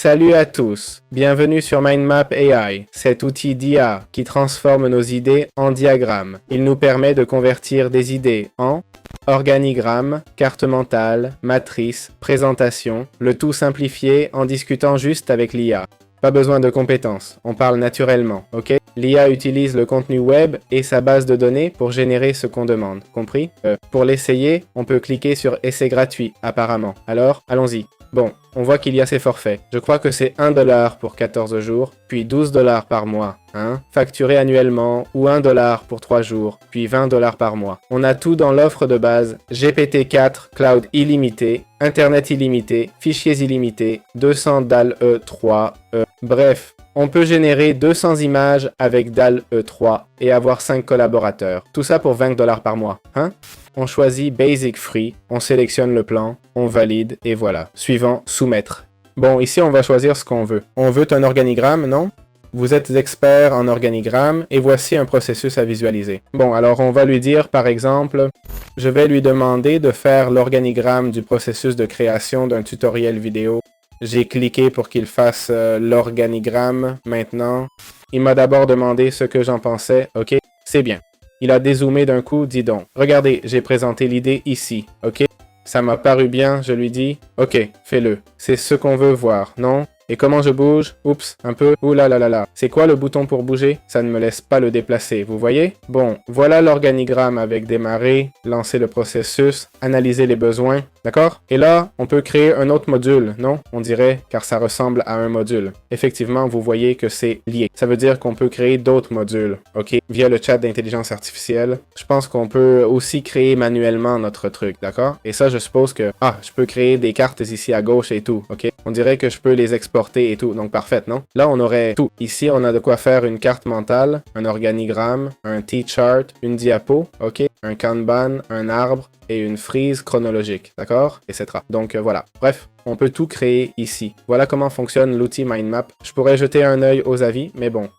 Salut à tous, bienvenue sur MindMap AI, cet outil d'IA qui transforme nos idées en diagrammes. Il nous permet de convertir des idées en organigrammes, cartes mentales, matrices, présentations, le tout simplifié en discutant juste avec l'IA. Pas besoin de compétences, on parle naturellement, ok? L'IA utilise le contenu web et sa base de données pour générer ce qu'on demande, compris? Pour l'essayer, on peut cliquer sur « Essai gratuit » apparemment. Alors, allons-y. Bon, on voit qu'il y a ces forfaits. Je crois que c'est 1 $ pour 14 jours, puis 12 $ par mois, hein, facturé annuellement, ou 1 $ pour 3 jours, puis 20 $ par mois. On a tout dans l'offre de base, GPT-4, cloud illimité, internet illimité, fichiers illimités, 200 DAL E3, bref. On peut générer 200 images avec DAL E3 et avoir 5 collaborateurs. Tout ça pour 20 $ par mois, hein? On choisit Basic Free, on sélectionne le plan, on valide et voilà. Suivant, soumettre. Bon, ici on va choisir ce qu'on veut. On veut un organigramme, non? Vous êtes expert en organigramme et voici un processus à visualiser. Bon, alors on va lui dire par exemple, je vais lui demander de faire l'organigramme du processus de création d'un tutoriel vidéo. J'ai cliqué pour qu'il fasse l'organigramme maintenant. Il m'a d'abord demandé ce que j'en pensais, ok? C'est bien. Il a dézoomé d'un coup, dis donc. Regardez, j'ai présenté l'idée ici, ok? Ça m'a paru bien, je lui dis, ok, fais-le. C'est ce qu'on veut voir, non? Et comment je bouge? Oups, un peu. Ouh là là là là. C'est quoi le bouton pour bouger? Ça ne me laisse pas le déplacer, vous voyez? Bon, voilà l'organigramme avec démarrer, lancer le processus, analyser les besoins, d'accord? Et là, on peut créer un autre module, non? On dirait, car ça ressemble à un module. Effectivement, vous voyez que c'est lié. Ça veut dire qu'on peut créer d'autres modules, ok? Via le chat d'intelligence artificielle. Je pense qu'on peut aussi créer manuellement notre truc, d'accord? Et ça, je suppose que, je peux créer des cartes ici à gauche et tout, ok? On dirait que je peux les exporter et tout, donc parfait, non? Là, on aurait tout. Ici, on a de quoi faire une carte mentale, un organigramme, un T-chart, une diapo, ok? Un Kanban, un arbre et une frise chronologique, d'accord? Etc. Donc voilà. Bref, on peut tout créer ici. Voilà comment fonctionne l'outil MindMap. Je pourrais jeter un œil aux avis, mais bon.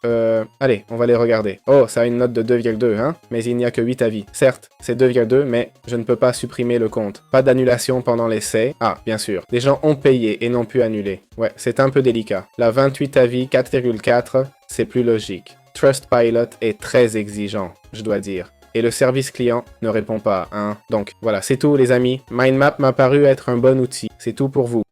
Allez, on va les regarder. Oh, ça a une note de 2,2, hein? Mais il n'y a que 8 avis. Certes, c'est 2,2, mais je ne peux pas supprimer le compte. Pas d'annulation pendant l'essai. Ah, bien sûr. Les gens ont payé et n'ont pu annuler. Ouais, c'est un peu délicat. La 28 avis, 4,4, c'est plus logique. Trustpilot est très exigeant, je dois dire. Et le service client ne répond pas, hein. Donc, voilà, c'est tout les amis. MindMap m'a paru être un bon outil. C'est tout pour vous.